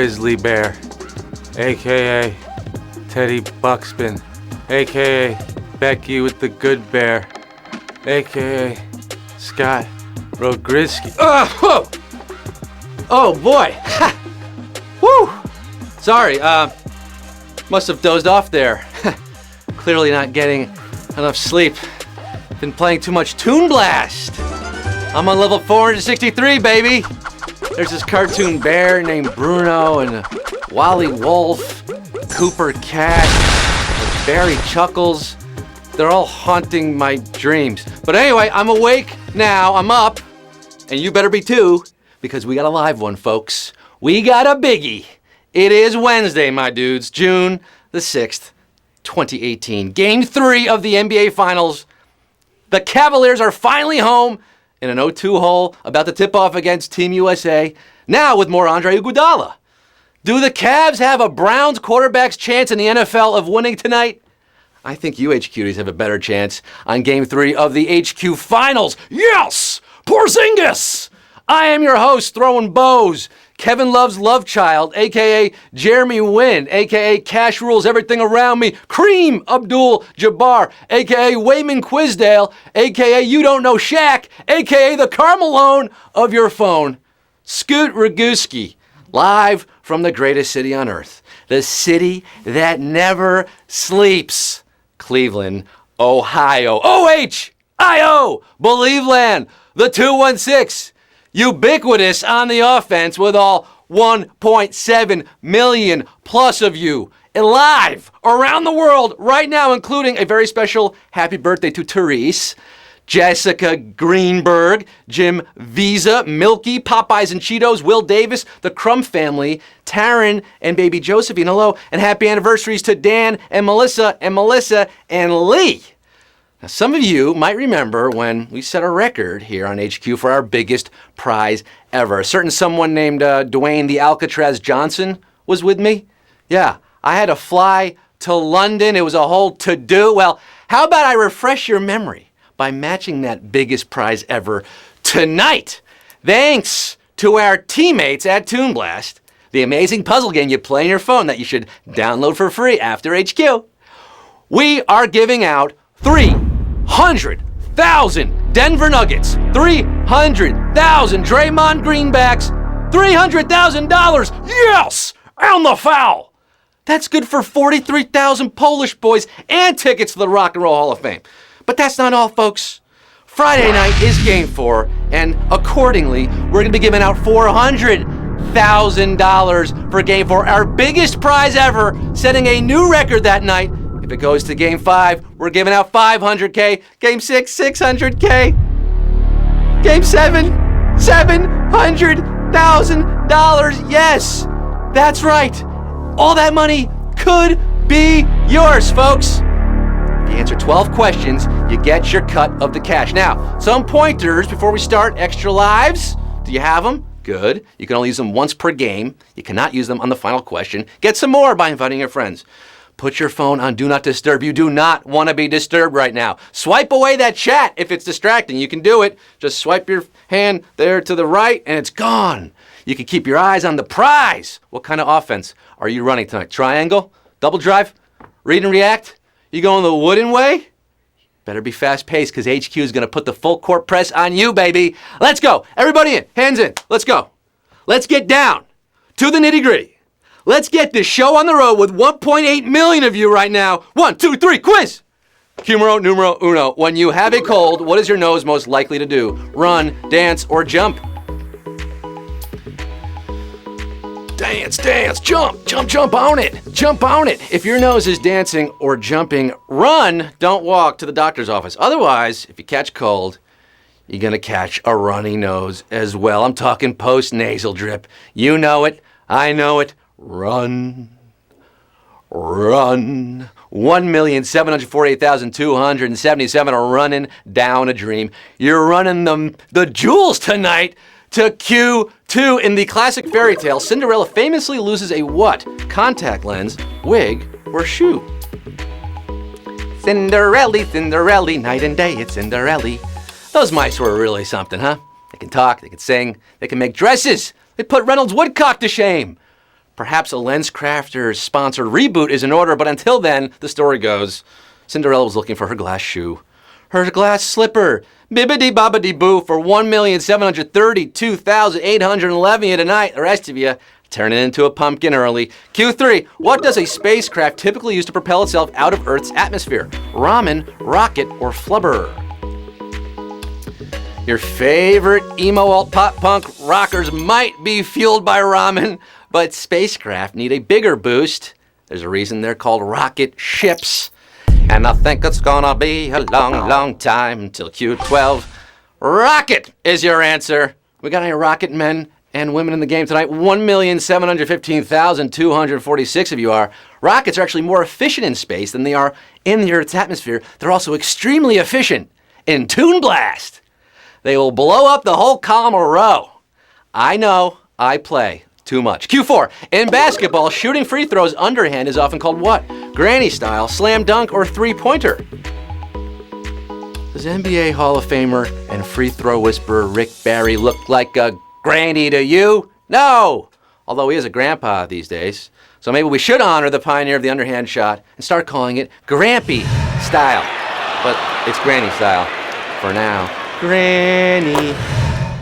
Grizzly Bear, a.k.a. Teddy Buxton, a.k.a. Becky with the Good Bear, a.k.a. Scott Rogowsky. Oh boy! Ha! Woo! Sorry, must have dozed off there. Clearly not getting enough sleep. Been playing too much Toon Blast. I'm on level 463, baby. There's this cartoon bear named Bruno and Wally Wolf, Cooper Cat, and Barry Chuckles. They're all haunting my dreams. But anyway, I'm awake now. I'm up. And you better be too, because we got a live one, folks. We got a biggie. It is Wednesday, my dudes, June the 6th, 2018. Game 3 of the NBA Finals. The Cavaliers are finally home in an 0-2 hole, about to tip off against Team USA, now with more Andre Iguodala. Do the Cavs have a Browns quarterback's chance in the NFL of winning tonight? I think you HQs have a better chance on Game 3 of the HQ Finals. Yes! Porzingis! I am your host, throwing bows, Kevin Love's love child, a.k.a. Jeremy Wynn, a.k.a. Cash Rules Everything Around Me, Kareem Abdul-Jabbar, a.k.a. Wayman Quisdale, a.k.a. You Don't Know Shaq, a.k.a. the Carmelone of your phone, Scott Rogowsky, live from the greatest city on earth, the city that never sleeps, Cleveland, Ohio. O-H-I-O, Believeland, the 216. Ubiquitous on the offense with all 1.7 million plus of you live around the world right now, including a very special happy birthday to Therese, Jessica Greenberg, Jim Visa, Milky, Popeyes and Cheetos, Will Davis, the Crumb family, Taryn and baby Josephine, hello, and happy anniversaries to Dan and Melissa and Lee. Now, some of you might remember when we set a record here on HQ for our biggest prize ever. A certain someone named Dwayne the Alcatraz Johnson was with me. Yeah, I had to fly to London. It was a whole to-do. Well, how about I refresh your memory by matching that biggest prize ever tonight? Thanks to our teammates at Toon Blast, the amazing puzzle game you play on your phone that you should download for free after HQ. We are giving out 300,000 Denver Nuggets, 300,000 Draymond Greenbacks, $300,000, yes, and the foul. That's good for 43,000 Polish boys and tickets to the Rock and Roll Hall of Fame. But that's not all, folks. Friday night is Game 4, and accordingly, we're going to be giving out $400,000 for Game 4, our biggest prize ever, setting a new record that night. If it goes to Game 5, we're giving out $500K. Game 6, $600K. Game 7, $700,000. Yes, that's right. All that money could be yours, folks. If you answer 12 questions, you get your cut of the cash. Now, some pointers before we start. Extra lives. Do you have them? Good. You can only use them once per game. You cannot use them on the final question. Get some more by inviting your friends. Put your phone on Do Not Disturb. You do not want to be disturbed right now. Swipe away that chat if it's distracting. You can do it. Just swipe your hand there to the right and it's gone. You can keep your eyes on the prize. What kind of offense are you running tonight? Triangle? Double drive? Read and react? You going the wooden way? Better be fast-paced because HQ is going to put the full court press on you, baby. Let's go. Everybody in. Hands in. Let's go. Let's get down to the nitty-gritty. Let's get this show on the road with 1.8 million of you right now. 1, 2, 3, quiz! Numero uno. When you have a cold, what is your nose most likely to do? Run, dance, or jump? Dance, jump on it. Jump on it. If your nose is dancing or jumping, run, don't walk to the doctor's office. Otherwise, if you catch cold, you're going to catch a runny nose as well. I'm talking post-nasal drip. You know it. I know it. Run. 1,748,277 are running down a dream. You're running the jewels tonight to Q2. In the classic fairy tale, Cinderella famously loses a what? Contact lens, wig, or shoe? Cinderella, night and day, it's Cinderella. Those mice were really something, huh? They can talk, they can sing, they can make dresses. They put Reynolds Woodcock to shame. Perhaps a LensCrafters sponsored reboot is in order, but until then, the story goes, Cinderella was looking for her glass shoe. Her glass slipper, bibbidi-bobbidi-boo, for $1,732,811 you tonight. The rest of you, turn it into a pumpkin early. Q3, what does a spacecraft typically use to propel itself out of Earth's atmosphere? Ramen, rocket, or flubber? Your favorite emo alt pop punk rockers might be fueled by ramen, but spacecraft need a bigger boost. There's a reason they're called rocket ships. And I think it's gonna be a long, long time till Q12. Rocket is your answer. We got any rocket men and women in the game tonight? 1,715,246 of you are. Rockets are actually more efficient in space than they are in the Earth's atmosphere. They're also extremely efficient in Toon Blast. They will blow up the whole column or row. I know, I play too much. Q4, in basketball, shooting free throws underhand is often called what? Granny style, slam dunk, or three-pointer? Does NBA Hall of Famer and free throw whisperer Rick Barry look like a granny to you? No! Although he is a grandpa these days. So maybe we should honor the pioneer of the underhand shot and start calling it Grampy style. But it's granny style for now. Granny,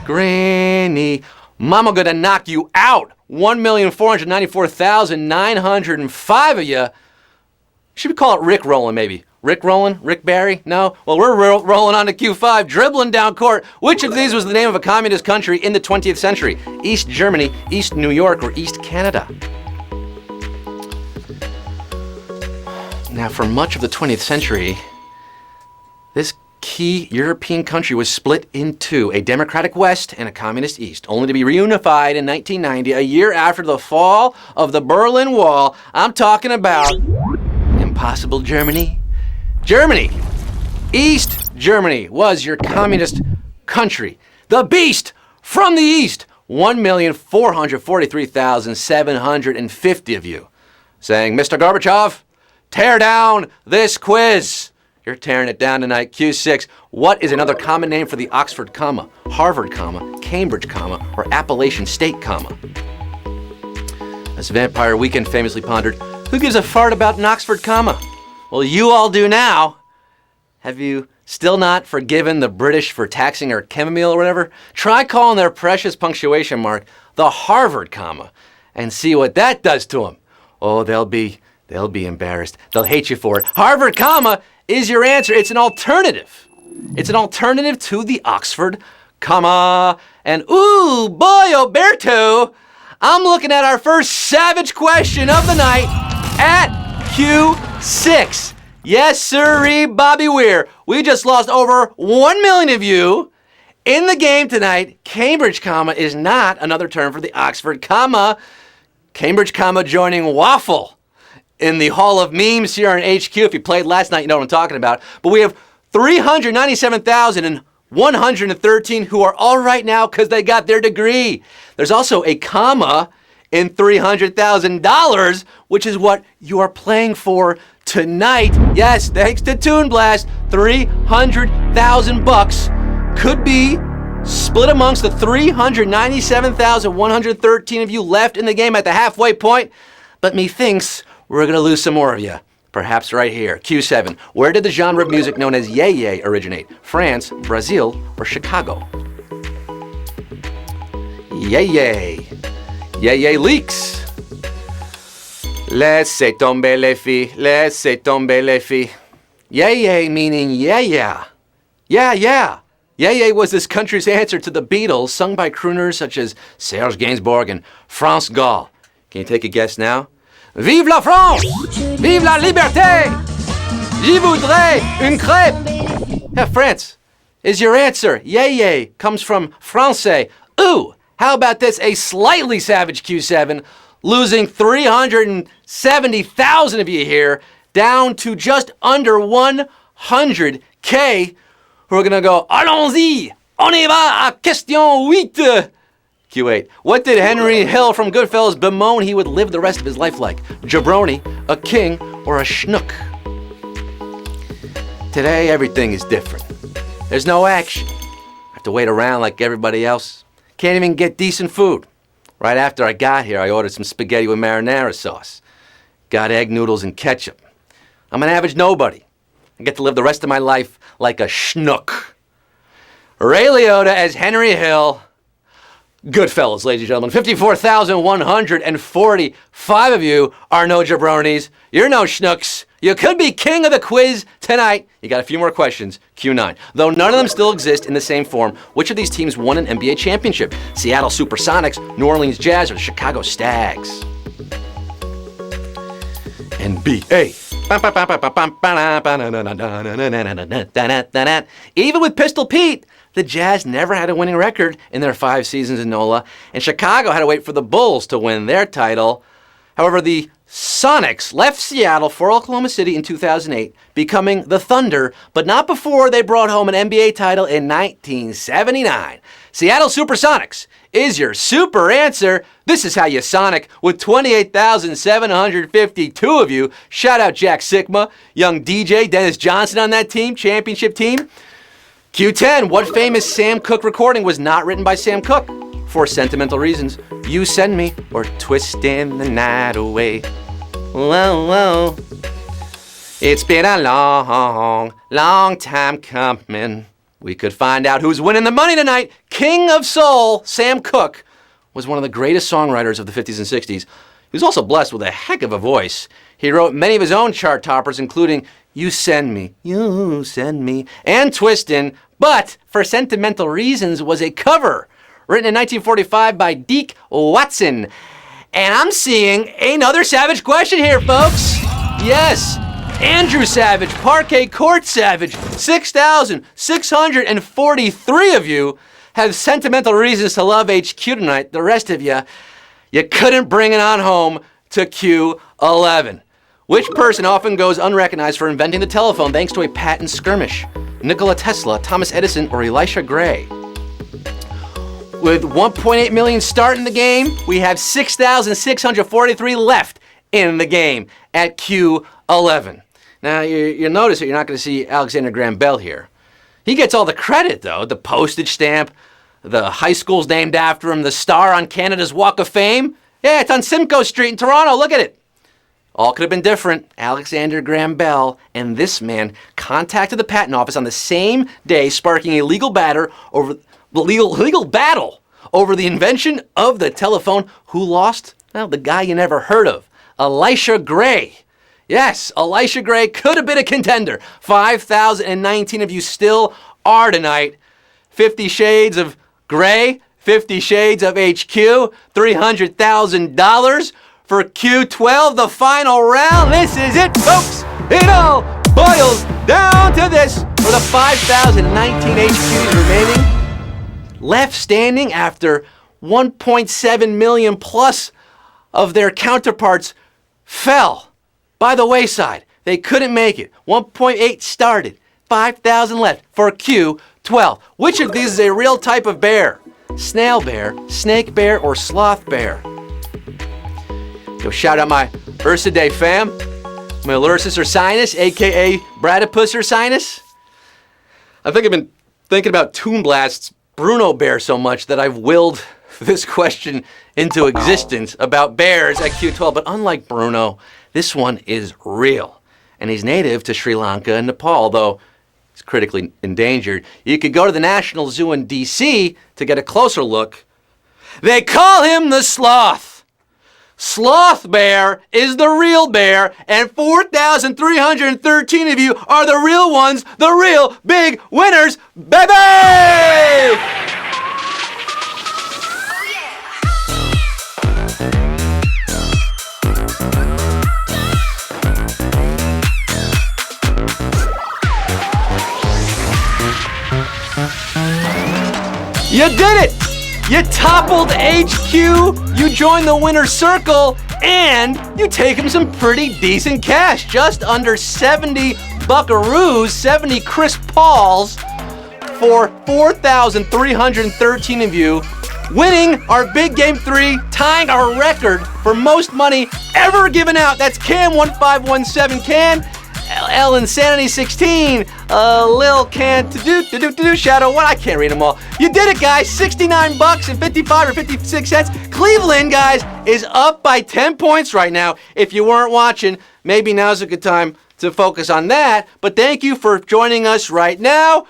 granny, mama gonna knock you out. 1,494,905 of you. Should we call it Rick rolling maybe? Rick rolling? Rick Barry? No? Well, we're rolling on to Q5, dribbling down court. Which of these was the name of a communist country in the 20th century? East Germany, East New York, or East Canada? Now, for much of the 20th century, this key European country was split in two, a democratic West and a communist East, only to be reunified in 1990, a year after the fall of the Berlin Wall. I'm talking about impossible Germany. Germany, East Germany was your communist country. The beast from the East, 1,443,750 of you, saying, Mr. Gorbachev, tear down this quiz. You're tearing it down tonight. Q6, what is another common name for the Oxford comma, Harvard comma, Cambridge comma, or Appalachian State comma? As Vampire Weekend famously pondered, who gives a fart about an Oxford comma? Well, you all do now. Have you still not forgiven the British for taxing our chamomile or whatever? Try calling their precious punctuation mark the Harvard comma and see what that does to them. Oh, they'll be embarrassed. They'll hate you for it. Harvard comma is your answer. It's an alternative. It's an alternative to the Oxford comma. And ooh, boy, Alberto, I'm looking at our first savage question of the night at Q6. Yes, sirree, Bobby Weir. We just lost over 1 million of you in the game tonight. Cambridge comma is not another term for the Oxford comma. Cambridge comma joining waffle in the Hall of Memes here on HQ. If you played last night, you know what I'm talking about. But we have 397,113 who are all right now because they got their degree. There's also a comma in $300,000, which is what you are playing for tonight. Yes, thanks to Toon Blast, $300,000 could be split amongst the 397,113 of you left in the game at the halfway point. But methinks we're going to lose some more of you. Perhaps right here. Q7. Where did the genre of music known as yay originate? France, Brazil, or Chicago? Yay. Yay leaks. Laissez tomber les filles. Laissez tomber les filles. Yay meaning yeah. Yeah. Yay was this country's answer to the Beatles, sung by crooners such as Serge Gainsbourg and France Gall. Can you take a guess now? Vive la France! Vive la liberté! Je voudrais une crêpe! Yeah, France is your answer. Yay comes from français. Ooh, how about this? A slightly savage Q7, losing 370,000 of you here, down to just under 100K, who are gonna go, allons-y! On y va à question 8! Q8. What did Henry Hill from Goodfellas bemoan he would live the rest of his life like? Jabroni, a king, or a schnook? Today, everything is different. There's no action. I have to wait around like everybody else. Can't even get decent food. Right after I got here, I ordered some spaghetti with marinara sauce. Got egg noodles and ketchup. I'm an average nobody. I get to live the rest of my life like a schnook. Ray Liotta as Henry Hill. Goodfellas, ladies and gentlemen. 54,145 of you are no jabronis. You're no schnooks. You could be king of the quiz tonight. You got a few more questions. Q9. Though none of them still exist in the same form, which of these teams won an NBA championship? Seattle Supersonics, New Orleans Jazz, or the Chicago Stags? NBA. Even with Pistol Pete, the Jazz never had a winning record in their 5 seasons in NOLA, and Chicago had to wait for the Bulls to win their title. However, the Sonics left Seattle for Oklahoma City in 2008, becoming the Thunder, but not before they brought home an NBA title in 1979. Seattle Supersonics is your super answer. This is how you Sonic with 28,752 of you. Shout out Jack Sigma, young DJ, Dennis Johnson on that team, championship team. Q10, what famous Sam Cooke recording was not written by Sam Cooke? For sentimental reasons, You Send Me or Twisting the Night Away. Whoa, whoa. It's been a long, long time coming. We could find out who's winning the money tonight. King of Soul, Sam Cooke, was one of the greatest songwriters of the 50s and 60s. He was also blessed with a heck of a voice. He wrote many of his own chart toppers, including You Send Me, and Twistin', but for sentimental reasons was a cover written in 1945 by Deke Watson. And I'm seeing another Savage question here, folks. Yes, Andrew Savage, Parquet Court Savage, 6,643 of you have sentimental reasons to love HQ tonight. The rest of you couldn't bring it on home to Q11. Which person often goes unrecognized for inventing the telephone thanks to a patent skirmish? Nikola Tesla, Thomas Edison, or Elisha Gray? With 1.8 million starting the game, we have 6,643 left in the game at Q11. Now, you'll notice that you're not going to see Alexander Graham Bell here. He gets all the credit, though. The postage stamp, the high school's named after him, the star on Canada's Walk of Fame. Yeah, it's on Simcoe Street in Toronto. Look at it. All could have been different. Alexander Graham Bell and this man contacted the patent office on the same day, sparking a legal battle over the invention of the telephone. Who lost? Well, the guy you never heard of, Elisha Gray. Yes, Elisha Gray could have been a contender. 5,019 of you still are tonight. 50 Shades of Gray, 50 Shades of HQ, $300,000 for Q12, the final round. This is it, folks. It all boils down to this. For the 5,019 HQs remaining, left standing after 1.7 million plus of their counterparts fell by the wayside. They couldn't make it. 1.8 started, 5,000 left for Q12. Which of these is a real type of bear? Snail bear, snake bear, or sloth bear? Go shout out my Ursidae fam, my Lursus ursinus, aka Bradipus ursinus. I think I've been thinking about Toon Blast's Bruno Bear so much that I've willed this question into existence about bears at Q12. But unlike Bruno, this one is real. And he's native to Sri Lanka and Nepal, though he's critically endangered. You could go to the National Zoo in DC to get a closer look. They call him the sloth. Sloth bear is the real bear, and 4,313 of you are the real ones, the real big winners, baby! You did it! You toppled HQ, you joined the winner's circle, and you take him some pretty decent cash. Just under 70 buckaroos, 70 Chris Pauls for 4,313 of you, winning our Big Game 3, tying our record for most money ever given out. That's Cam1517 Can. Ellen Sanity 16, Lil Can't do Shadow 1. I can't read them all. You did it, guys. $69 and 55 or 56 cents. Cleveland, guys, is up by 10 points right now. If you weren't watching, maybe now's a good time to focus on that. But thank you for joining us right now.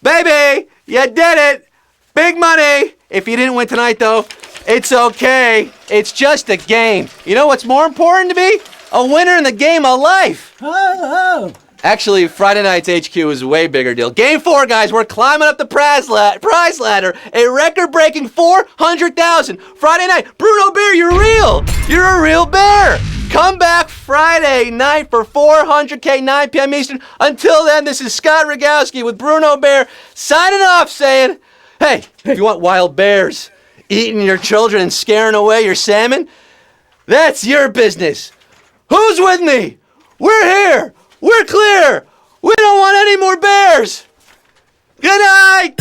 Baby, you did it. Big money. If you didn't win tonight, though, it's okay. It's just a game. You know what's more important to me? A winner in the game of life. Oh. Actually, Friday night's HQ is a way bigger deal. Game 4, guys. We're climbing up the prize ladder. A record-breaking $400,000. Friday night. Bruno Bear, you're real. You're a real bear. Come back Friday night for $400K, 9 p.m. Eastern. Until then, this is Scott Rogowsky with Bruno Bear signing off saying, hey, if you want wild bears eating your children and scaring away your salmon, that's your business. Who's with me? We're here. We're clear. We don't want any more bears. Good night.